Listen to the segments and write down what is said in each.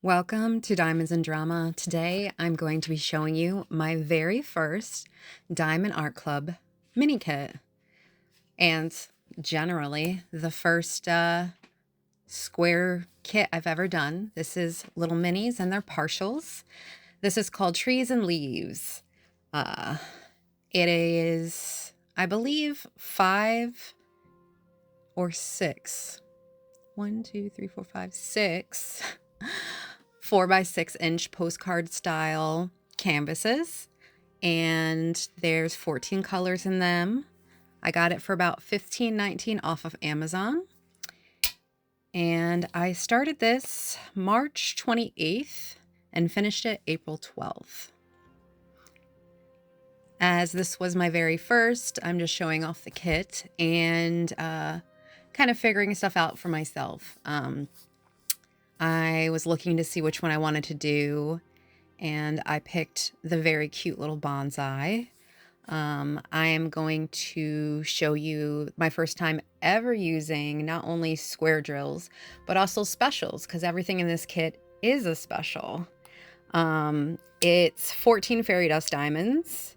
Welcome to Diamonds and Drama. Today I'm going to be showing you my very first Diamond Art Club mini kit, and generally the first square kit I've ever done. This is little minis and they're partials. This is called Trees and Leaves. It is, I believe, 5 or 6. 1, 2, 3, 4, 5, 6 4x6-inch postcard style canvases, and there's 14 colors in them. I got it for about $15.19 off of Amazon, and I started this March 28th and finished it April 12th. As this was my very first, I'm just showing off the kit and kind of figuring stuff out for myself. I was looking to see which one I wanted to do, and I picked the very cute little bonsai. I am going to show you my first time ever using not only square drills, but also specials, because everything in this kit is a special. It's 14 fairy dust diamonds.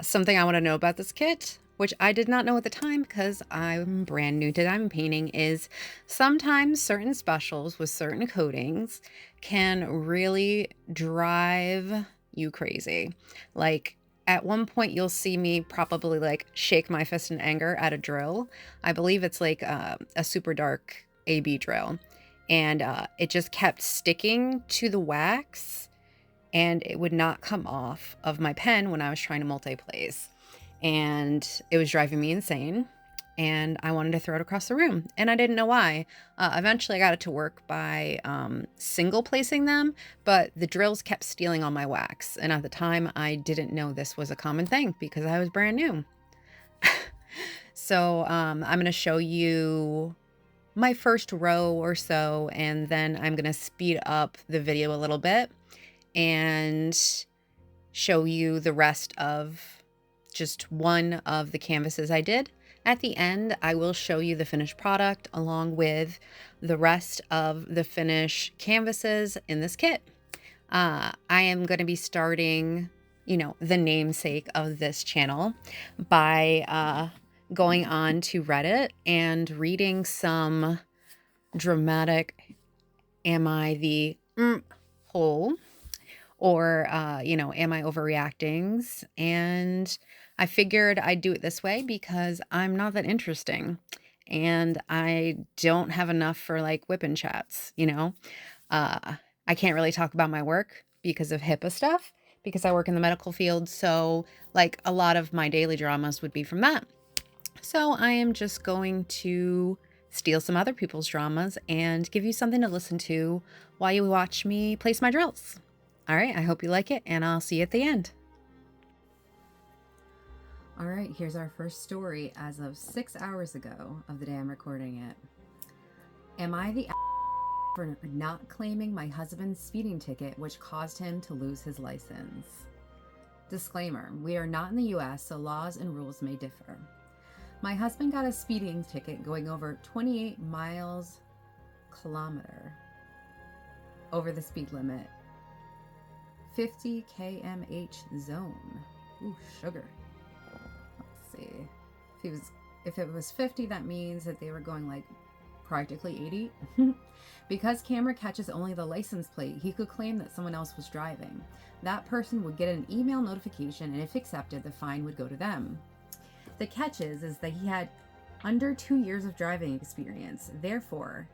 Something I want to know about this kit, which I did not know at the time because I'm brand new to diamond painting, is sometimes certain specials with certain coatings can really drive you crazy. Like at one point you'll see me probably like shake my fist in anger at a drill. I believe it's like a super dark AB drill, and it just kept sticking to the wax and it would not come off of my pen when I was trying to multi-place. And it was driving me insane, and I wanted to throw it across the room, and I didn't know why. Eventually I got it to work by single placing them, but the drills kept stealing on my wax, and at the time I didn't know this was a common thing because I was brand new. So I'm going to show you my first row or so, and then I'm going to speed up the video a little bit and show you the rest of just one of the canvases I did. At the end, I will show you the finished product along with the rest of the finished canvases in this kit. I am going to be starting, the namesake of this channel by going on to Reddit and reading some dramatic, am I the hole? Or, am I overreacting? And I figured I'd do it this way because I'm not that interesting and I don't have enough for like wip&chats, I can't really talk about my work because of HIPAA stuff, because I work in the medical field. So like a lot of my daily dramas would be from that. So I am just going to steal some other people's dramas and give you something to listen to while you watch me place my drills. All right, I hope you like it, and I'll see you at the end. All right, here's our first story as of 6 hours ago of the day I'm recording it. Am I the for not claiming my husband's speeding ticket, which caused him to lose his license? Disclaimer, we are not in the US, so laws and rules may differ. My husband got a speeding ticket going over 28 miles kilometer over the speed limit. 50 kmh zone. Ooh, sugar. Let's see. If it was 50, that means that they were going like practically 80. Because camera catches only the license plate, he could claim that someone else was driving. That person would get an email notification, and if accepted, the fine would go to them. The catch is that he had under 2 years of driving experience. Therefore,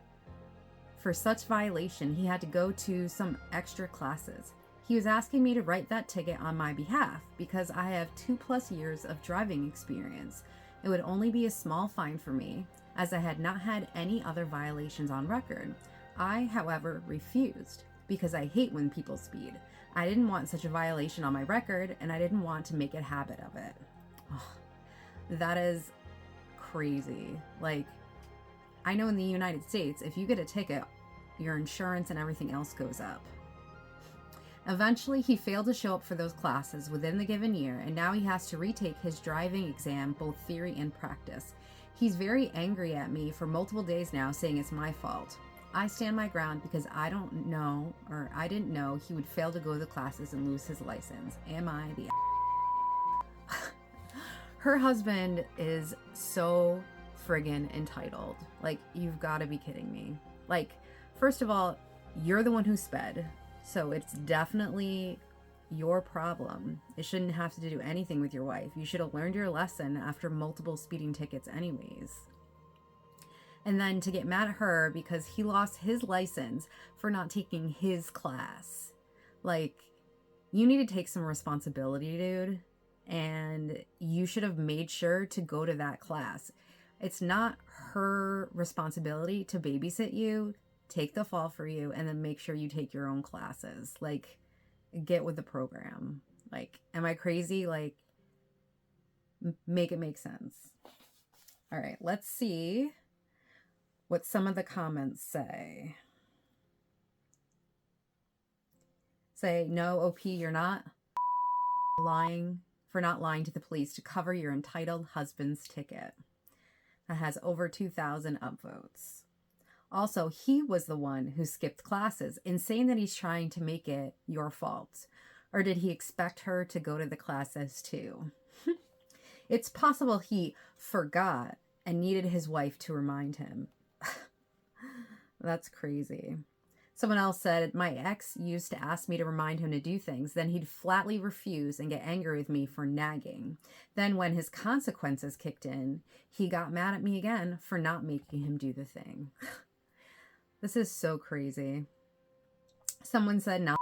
for such violation, he had to go to some extra classes. He was asking me to write that ticket on my behalf because I have 2+ years of driving experience. It would only be a small fine for me, as I had not had any other violations on record. I, however, refused because I hate when people speed. I didn't want such a violation on my record, and I didn't want to make a habit of it. Oh, that is crazy. Like, I know in the United States, if you get a ticket, your insurance and everything else goes up. Eventually, he failed to show up for those classes within the given year, and now he has to retake his driving exam, both theory and practice. He's very angry at me for multiple days now, saying it's my fault. I stand my ground because I didn't know he would fail to go to the classes and lose his license. Am I the Her husband is so friggin' entitled. Like, you've got to be kidding me. Like, first of all, you're the one who sped, so it's definitely your problem. It shouldn't have to do anything with your wife. You should have learned your lesson after multiple speeding tickets anyways. And then to get mad at her because he lost his license for not taking his class. Like, you need to take some responsibility, dude. And you should have made sure to go to that class. It's not her responsibility to babysit you, take the fall for you, and then make sure you take your own classes. Like, get with the program. Like, am I crazy? Like, make it make sense. All right, let's see what some of the comments say. Say, no, OP, you're not lying for not lying to the police to cover your entitled husband's ticket. That has over 2,000 upvotes. Also, he was the one who skipped classes. Insane that he's trying to make it your fault. Or did he expect her to go to the classes too? It's possible he forgot and needed his wife to remind him. That's crazy. Someone else said, my ex used to ask me to remind him to do things. Then he'd flatly refuse and get angry with me for nagging. Then when his consequences kicked in, he got mad at me again for not making him do the thing. This is so crazy. Someone said, now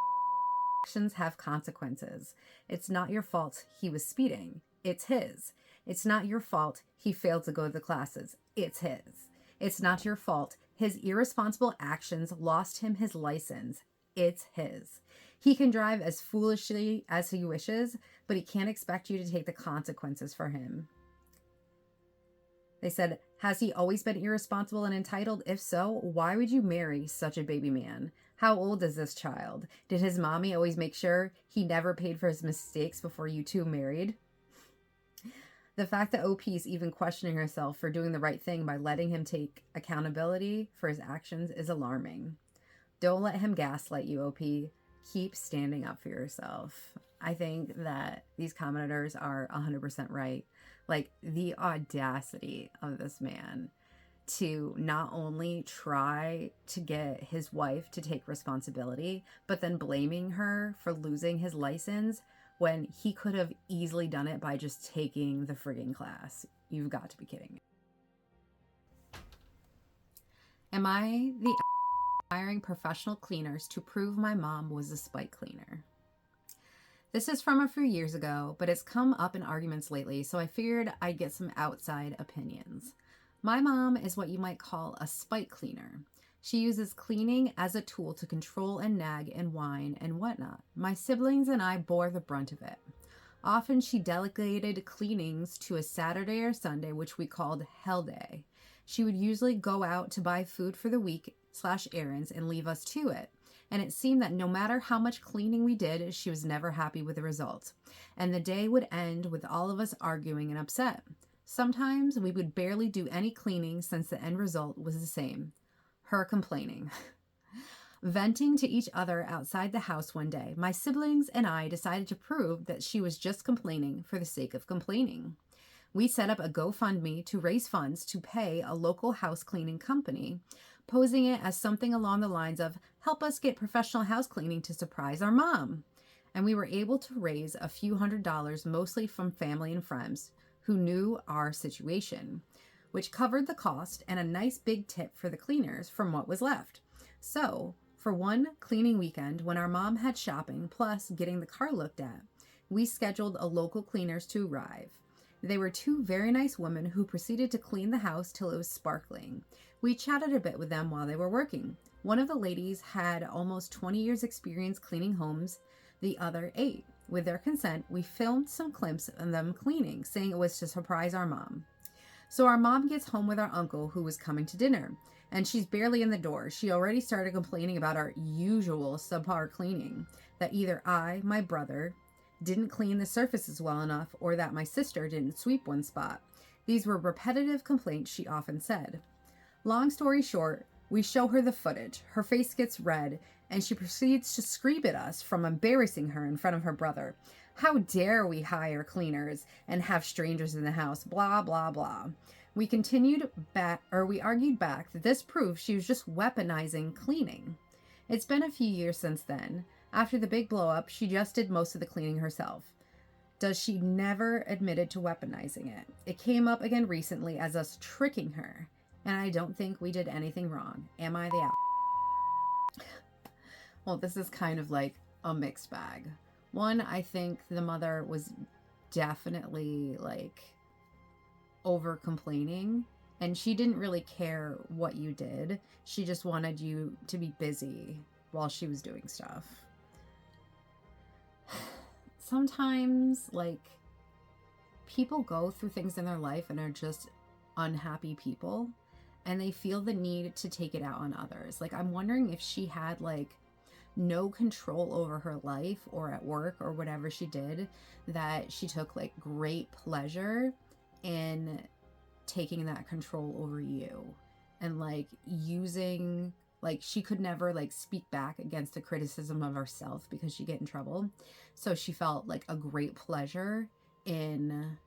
actions have consequences. It's not your fault he was speeding. It's his. It's not your fault he failed to go to the classes. It's his. It's not your fault his irresponsible actions lost him his license. It's his. He can drive as foolishly as he wishes, but he can't expect you to take the consequences for him. They said, has he always been irresponsible and entitled? If so, why would you marry such a baby man? How old is this child? Did his mommy always make sure he never paid for his mistakes before you two married? The fact that OP is even questioning herself for doing the right thing by letting him take accountability for his actions is alarming. Don't let him gaslight you, OP. Keep standing up for yourself. I think that these commenters are 100% right. Like, the audacity of this man to not only try to get his wife to take responsibility, but then blaming her for losing his license when he could have easily done it by just taking the friggin' class. You've got to be kidding me. Am I the hiring professional cleaners to prove my mom was a spite cleaner? This is from a few years ago, but it's come up in arguments lately, so I figured I'd get some outside opinions. My mom is what you might call a spite cleaner. She uses cleaning as a tool to control and nag and whine and whatnot. My siblings and I bore the brunt of it. Often she delegated cleanings to a Saturday or Sunday, which we called Hell Day. She would usually go out to buy food for the week/errands and leave us to it. And it seemed that no matter how much cleaning we did, she was never happy with the result. And the day would end with all of us arguing and upset. Sometimes we would barely do any cleaning since the end result was the same. Her complaining. Venting to each other outside the house one day, my siblings and I decided to prove that she was just complaining for the sake of complaining. We set up a GoFundMe to raise funds to pay a local house cleaning company, posing it as something along the lines of, help us get professional house cleaning to surprise our mom. And we were able to raise a few $100s, mostly from family and friends who knew our situation, which covered the cost and a nice big tip for the cleaners from what was left. So, for one cleaning weekend, when our mom had shopping plus getting the car looked at, we scheduled a local cleaners to arrive. They were two very nice women who proceeded to clean the house till it was sparkling. We chatted a bit with them while they were working. One of the ladies had almost 20 years experience cleaning homes, the other 8. With their consent, we filmed some clips of them cleaning, saying it was to surprise our mom. So our mom gets home with our uncle who was coming to dinner, and she's barely in the door. She already started complaining about our usual subpar cleaning, that either I, my brother, didn't clean the surfaces well enough, or that my sister didn't sweep one spot. These were repetitive complaints she often said. Long story short, We show her the footage. Her face gets red, and she proceeds to scream at us from embarrassing her in front of her brother. How dare we hire cleaners and have strangers in the house? Blah, blah, blah. We argued back that this proved she was just weaponizing cleaning. It's been a few years since then. After the big blow up, she just did most of the cleaning herself. Does she never admitted to weaponizing it? It came up again recently as us tricking her, and I don't think we did anything wrong. Am I the Well, this is kind of like a mixed bag. One, I think the mother was definitely like over complaining, and she didn't really care what you did. She just wanted you to be busy while she was doing stuff. Sometimes, like, people go through things in their life and are just unhappy people, and they feel the need to take it out on others. Like, I'm wondering if she had, like, no control over her life or at work or whatever she did, that she took, like, great pleasure in taking that control over you and, like, using... Like, she could never, like, speak back against the criticism of herself because she'd get in trouble. So she felt, like, a great pleasure in,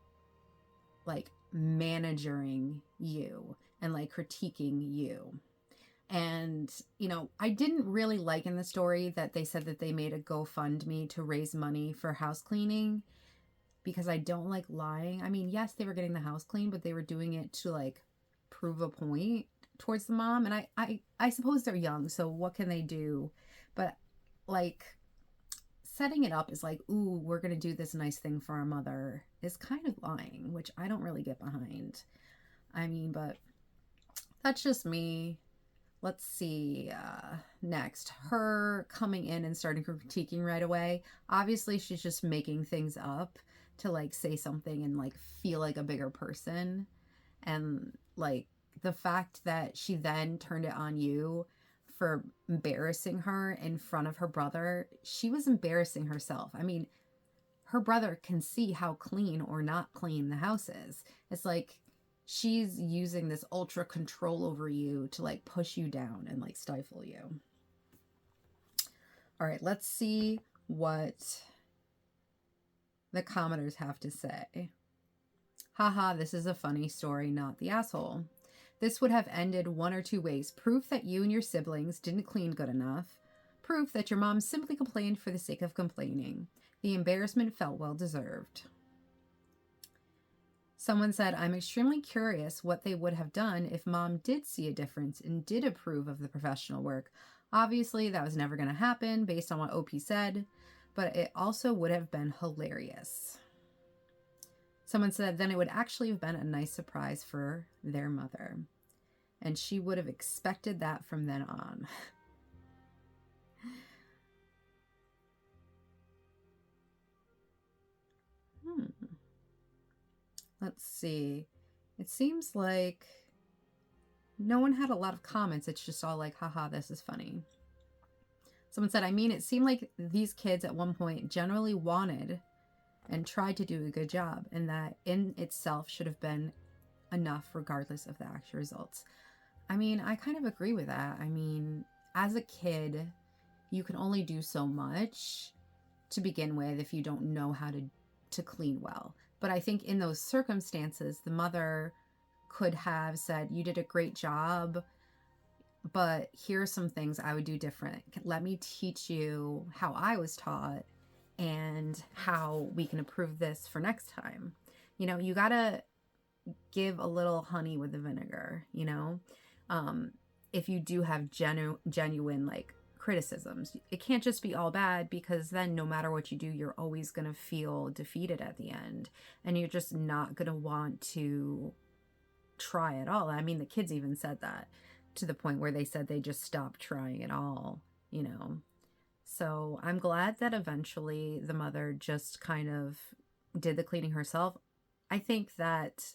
like, managing you and, like, critiquing you. And, you know, I didn't really like in the story that they said that they made a GoFundMe to raise money for house cleaning, because I don't like lying. I mean, yes, they were getting the house clean, but they were doing it to, like, prove a point towards the mom. And I suppose they're young, so what can they do? But, like, setting it up is like, ooh, we're gonna do this nice thing for our mother, is kind of lying, which I don't really get behind. I mean, but that's just me. Let's see, next. Her coming in and starting critiquing right away. Obviously, she's just making things up to, like, say something and, like, feel like a bigger person. And, like, the fact that she then turned it on you for embarrassing her in front of her brother, she was embarrassing herself. I mean, her brother can see how clean or not clean the house is. It's like she's using this ultra control over you to, like, push you down and, like, stifle you. All right, let's see what the commenters have to say. Haha, this is a funny story, not the asshole. This would have ended one or two ways. Proof that you and your siblings didn't clean good enough. Proof that your mom simply complained for the sake of complaining. The embarrassment felt well deserved. Someone said, I'm extremely curious what they would have done if mom did see a difference and did approve of the professional work. Obviously, that was never going to happen based on what OP said, but it also would have been hilarious. Someone said, then it would actually have been a nice surprise for their mother. And she would have expected that from then on. Let's see. It seems like no one had a lot of comments. It's just all like, haha, this is funny. Someone said, I mean, it seemed like these kids at one point generally wanted and tried to do a good job, and that in itself should have been enough regardless of the actual results. I mean, I kind of agree with that. I mean, as a kid, you can only do so much to begin with if you don't know how to clean well. But I think in those circumstances, the mother could have said, you did a great job, but here are some things I would do different. Let me teach you how I was taught and how we can improve this for next time. You know, you gotta give a little honey with the vinegar, you know? If you do have genuine, like, criticisms. It can't just be all bad, because then no matter what you do, you're always gonna feel defeated at the end. And you're just not gonna want to try at all. I mean, the kids even said that, to the point where they said they just stopped trying at all, you know? So I'm glad that eventually the mother just kind of did the cleaning herself. I think that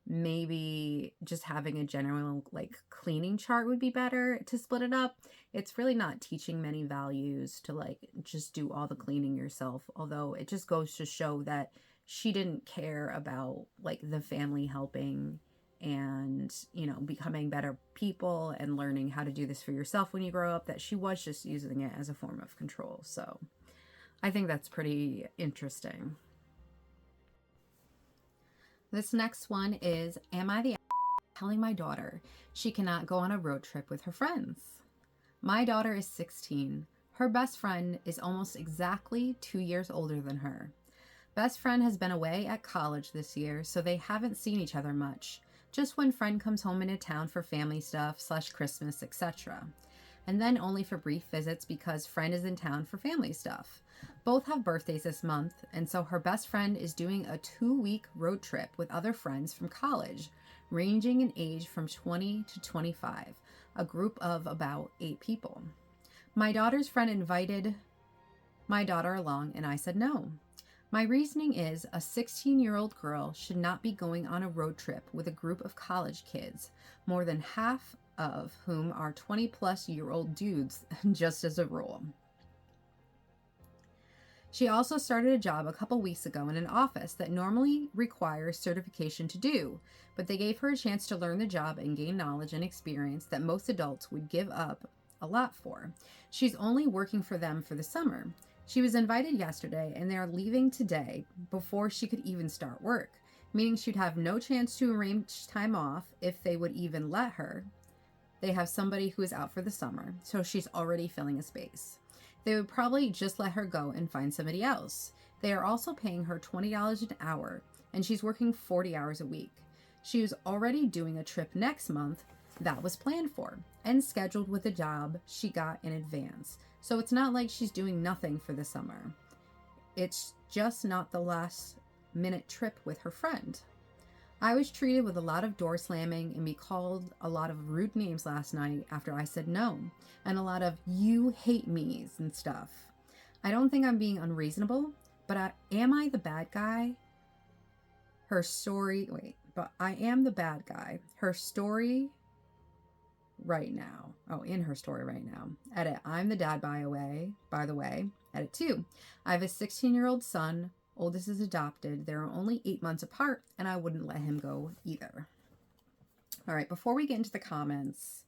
maybe just having a general, like, cleaning chart would be better to split it up. It's really not teaching many values to, like, just do all the cleaning yourself. Although it just goes to show that she didn't care about, like, the family helping and, you know, becoming better people and learning how to do this for yourself when you grow up, that she was just using it as a form of control. So I think that's pretty interesting. This next one is, am I the telling my daughter she cannot go on a road trip with her friends? My daughter is 16. Her best friend is almost exactly 2 years older than her. Best friend has been away at college this year, so they haven't seen each other much, just when friend comes home into town for family stuff / Christmas, etc. And then only for brief visits because friend is in town for family stuff. Both have birthdays this month, and so her best friend is doing a 2-week road trip with other friends from college, ranging in age from 20 to 25, a group of about 8 people. My daughter's friend invited my daughter along, and I said no. My reasoning is a 16-year-old girl should not be going on a road trip with a group of college kids, more than half of whom are 20-plus-year-old dudes, just as a rule. She also started a job a couple weeks ago in an office that normally requires certification to do, but they gave her a chance to learn the job and gain knowledge and experience that most adults would give up a lot for. She's only working for them for the summer. She was invited yesterday, and they are leaving today before she could even start work, meaning she'd have no chance to arrange time off if they would even let her. They have somebody who is out for the summer, so she's already filling a space. They would probably just let her go and find somebody else. They are also paying her $20 an hour, and she's working 40 hours a week. She was already doing a trip next month that was planned for and scheduled with a job she got in advance. So it's not like she's doing nothing for the summer. It's just not the last minute trip with her friend. I was treated with a lot of door slamming and be called a lot of rude names last night after I said no, and a lot of you hate me's and stuff. I don't think I'm being unreasonable, but am I the bad guy? I am the bad guy. Her story right now. Oh, in her story right now. Edit, I'm the dad, by the way. Edit 2. I have a 16-year-old son. Oldest is adopted. They're only 8 months apart, and I wouldn't let him go either. All right, before we get into the comments,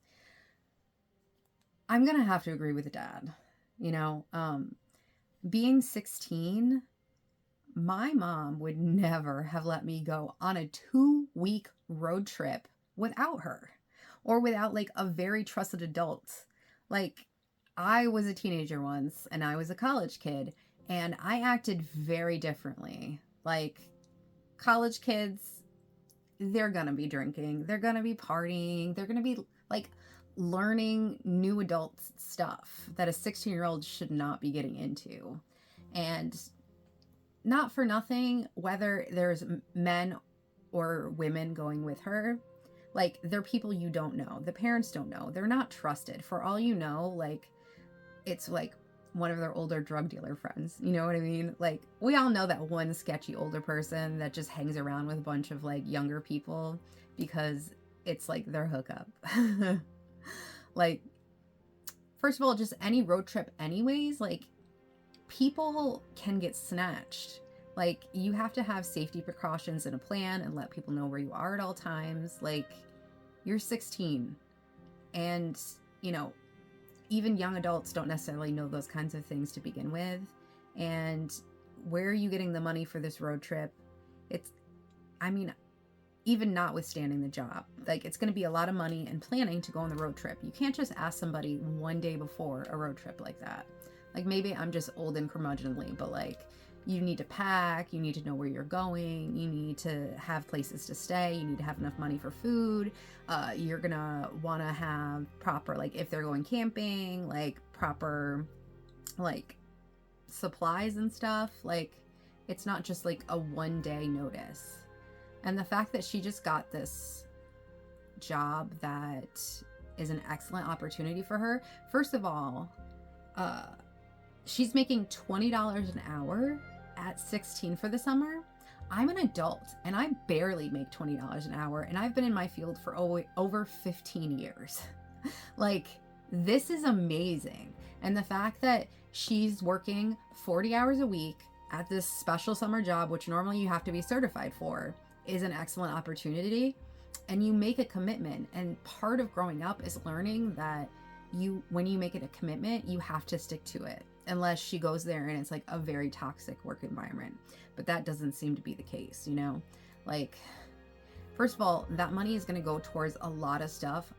I'm going to have to agree with the dad. You know, being 16, my mom would never have let me go on a 2-week road trip without her, or without like a very trusted adult. Like, I was a teenager once, and I was a college kid, and I acted very differently. Like, college kids, they're gonna be drinking, they're gonna be partying, they're gonna be like learning new adult stuff that a 16-year-old should not be getting into. And not for nothing, whether there's men or women going with her, like, they're people you don't know. The parents don't know. They're not trusted. For all you know, like, it's like one of their older drug dealer friends. You know what I mean? Like, we all know that one sketchy older person that just hangs around with a bunch of like younger people because it's like their hookup. Like, first of all, just any road trip anyways, like, people can get snatched. Like, you have to have safety precautions and a plan and let people know where you are at all times. Like, you're 16, and, you know, even young adults don't necessarily know those kinds of things to begin with. And where are you getting the money for this road trip? Even notwithstanding the job, like, it's going to be a lot of money and planning to go on the road trip. You can't just ask somebody one day before a road trip like that. Like, maybe I'm just old and curmudgeonly, but like, you need to pack, you need to know where you're going, you need to have places to stay, you need to have enough money for food, you're gonna want to have proper, like, if they're going camping, like, proper, like, supplies and stuff. Like, it's not just like a one-day notice. And the fact that she just got this job that is an excellent opportunity for her, first of all, she's making $20 an hour at 16 for the summer. I'm an adult and I barely make $20 an hour, and I've been in my field for over 15 years. Like, this is amazing. And the fact that she's working 40 hours a week at this special summer job, which normally you have to be certified for, is an excellent opportunity. and you make a commitment. And part of growing up is learning that when you make it a commitment, you have to stick to it, unless she goes there and it's like a very toxic work environment. But that doesn't seem to be the case, you know? Like, first of all, that money is going to go towards a lot of stuff.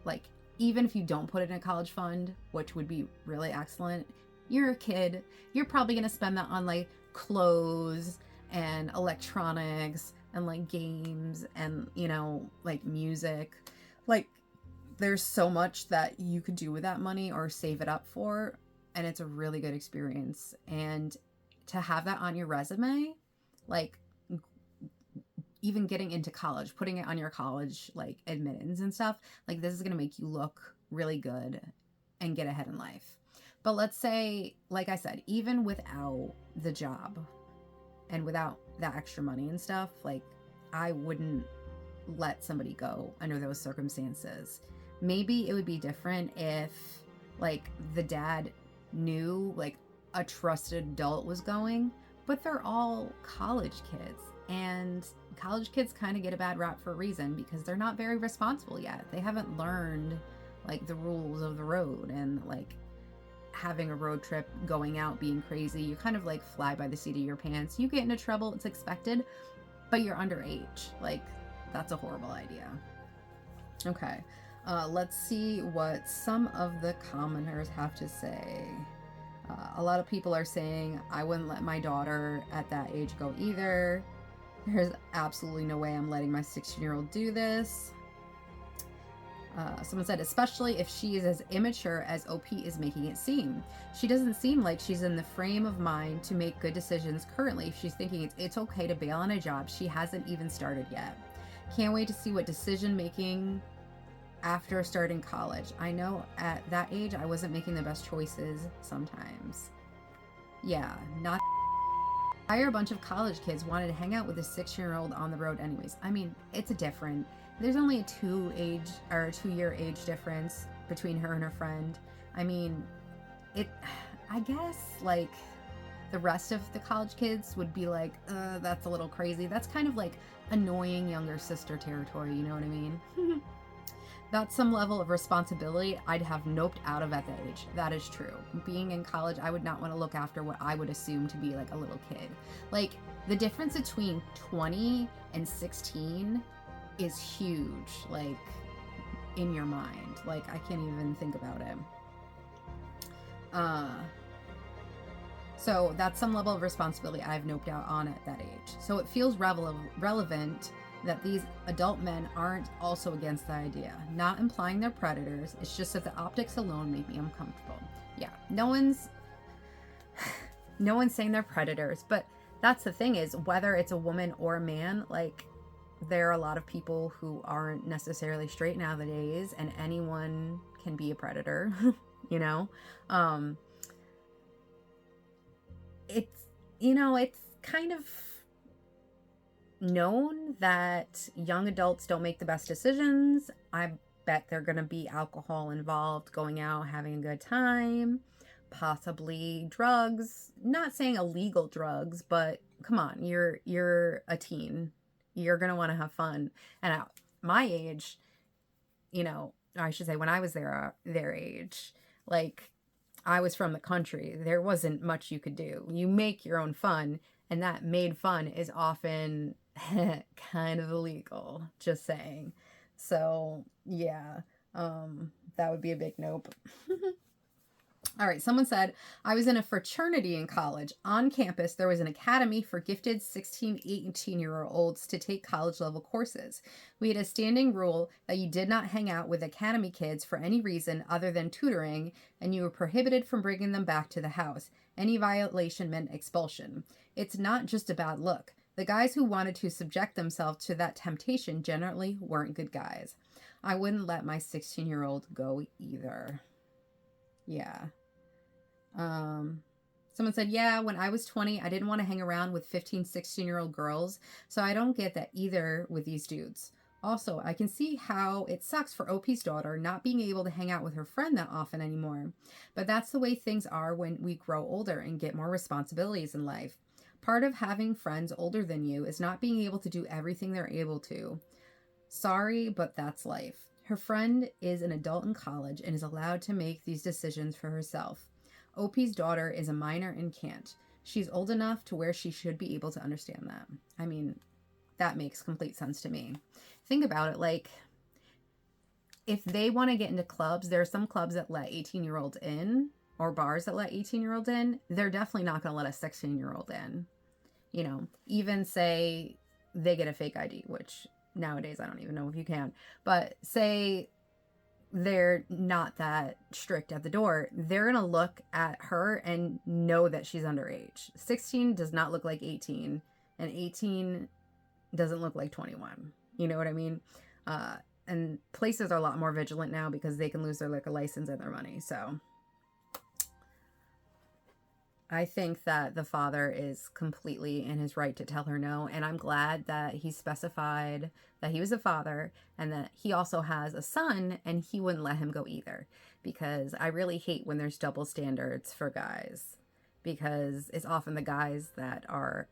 Like, even if you don't put it in a college fund, which would be really excellent, you're a kid, you're probably going to spend that on like clothes and electronics and like games and, you know, like music. Like, there's so much that you could do with that money or save it up for, and it's a really good experience. And to have that on your resume, like even getting into college, putting it on your college like admittance and stuff, like this is going to make you look really good and get ahead in life. But let's say, like I said, even without the job and without that extra money and stuff, like I wouldn't let somebody go under those circumstances. Maybe it would be different if like the dad knew like a trusted adult was going, but they're all college kids, and college kids kind of get a bad rap for a reason because they're not very responsible yet. They haven't learned like the rules of the road, and like having a road trip, going out, being crazy, you kind of like fly by the seat of your pants. You get into trouble, it's expected, but you're underage. Like, that's a horrible idea. Okay. Let's see what some of the commenters have to say. A lot of people are saying, I wouldn't let my daughter at that age go either. There's absolutely no way I'm letting my 16-year-old do this. Someone said, especially if she is as immature as OP is making it seem. She doesn't seem like she's in the frame of mind to make good decisions currently. She's thinking it's okay to bail on a job she hasn't even started yet. Can't wait to see what decision making after starting college. I know at that age I wasn't making the best choices sometimes. Yeah, not hire a bunch of college kids wanted to hang out with a 6-year-old on the road anyways. I mean, it's a different. There's only a 2-year age difference between her and her friend. I mean, I guess like the rest of the college kids would be like, that's a little crazy. That's kind of like annoying younger sister territory, you know what I mean? That's some level of responsibility I'd have noped out of at that age. That is true. Being in college, I would not want to look after what I would assume to be like a little kid. Like, the difference between 20 and 16 is huge, like, in your mind. Like, I can't even think about it. So that's some level of responsibility I've noped out on at that age. So it feels relevant that these adult men aren't also against the idea. Not implying they're predators, it's just that the optics alone make me uncomfortable. Yeah, no one's saying they're predators, but that's the thing is, whether it's a woman or a man, like, there are a lot of people who aren't necessarily straight nowadays, and anyone can be a predator, you know? It's kind of known that young adults don't make the best decisions. I bet they're going to be alcohol involved, going out, having a good time, possibly drugs. Not saying illegal drugs, but come on, you're a teen. You're going to want to have fun. And at my age, I should say when I was their age, like, I was from the country. There wasn't much you could do. You make your own fun, and that made fun is often kind of illegal, just saying. So yeah, that would be a big nope. All right, someone said, I was in a fraternity in college. On campus, there was an academy for gifted 16, 18-year-olds to take college-level courses. We had a standing rule that you did not hang out with academy kids for any reason other than tutoring, and you were prohibited from bringing them back to the house. Any violation meant expulsion. It's not just a bad look. The guys who wanted to subject themselves to that temptation generally weren't good guys. I wouldn't let my 16-year-old go either. Yeah. Someone said, yeah, when I was 20, I didn't want to hang around with 15, 16-year-old girls, so I don't get that either with these dudes. Also, I can see how it sucks for OP's daughter not being able to hang out with her friend that often anymore. But that's the way things are when we grow older and get more responsibilities in life. Part of having friends older than you is not being able to do everything they're able to. Sorry, but that's life. Her friend is an adult in college and is allowed to make these decisions for herself. OP's daughter is a minor and can't. She's old enough to where she should be able to understand that. I mean, that makes complete sense to me. Think about it, like, if they want to get into clubs, there are some clubs that let 18-year-olds in, or bars that let 18-year-olds in. They're definitely not going to let a 16-year-old in. You know, even say they get a fake ID, which nowadays I don't even know if you can, but say they're not that strict at the door, they're going to look at her and know that she's underage. 16 does not look like 18, and 18 doesn't look like 21. You know what I mean? And places are a lot more vigilant now because they can lose their liquor license and their money. So I think that the father is completely in his right to tell her no. And I'm glad that he specified that he was a father and that he also has a son and he wouldn't let him go either. Because I really hate when there's double standards for guys. Because it's often the guys that are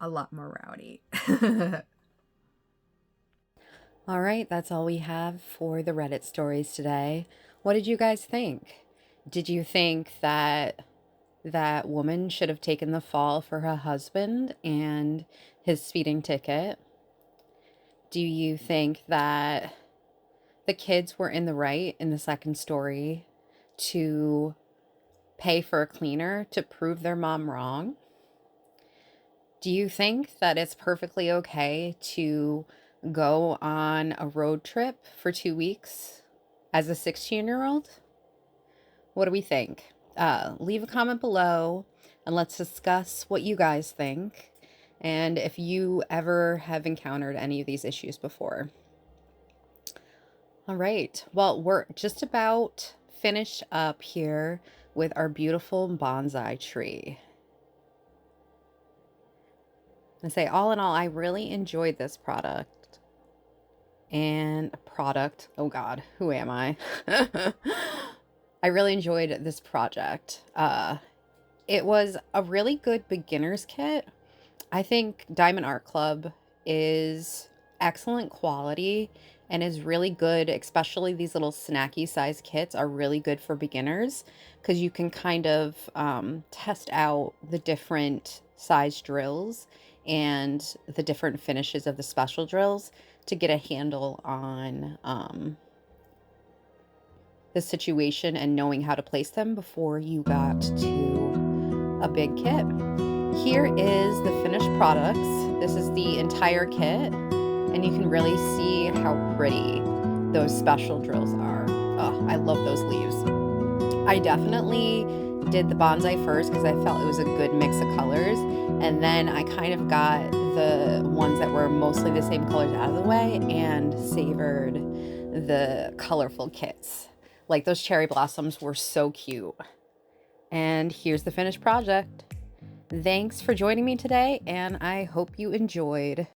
a lot more rowdy. All right, that's all we have for the Reddit stories today. What did you guys think? Did you think that that woman should have taken the fall for her husband and his speeding ticket? Do you think that the kids were in the right in the second story to pay for a cleaner to prove their mom wrong? Do you think that it's perfectly okay to go on a road trip for 2 weeks as a 16-year-old? What do we think? Leave a comment below and let's discuss what you guys think and if you ever have encountered any of these issues before. All right, well, we're just about finished up here with our beautiful bonsai tree. I say, all in all, I really enjoyed this product. Oh God, who am I? I really enjoyed this project. It was a really good beginner's kit. I think Diamond Art Club is excellent quality and is really good, especially these little snacky size kits are really good for beginners because you can kind of test out the different size drills and the different finishes of the special drills to get a handle on the situation and knowing how to place them before you got to a big kit. Here is the finished products. This is the entire kit, and you can really see how pretty those special drills are. Oh, I love those leaves. I definitely did the bonsai first because I felt it was a good mix of colors, and then I kind of got the ones that were mostly the same colors out of the way and savored the colorful kits. Like those cherry blossoms were so cute. And here's the finished project. Thanks for joining me today, and I hope you enjoyed.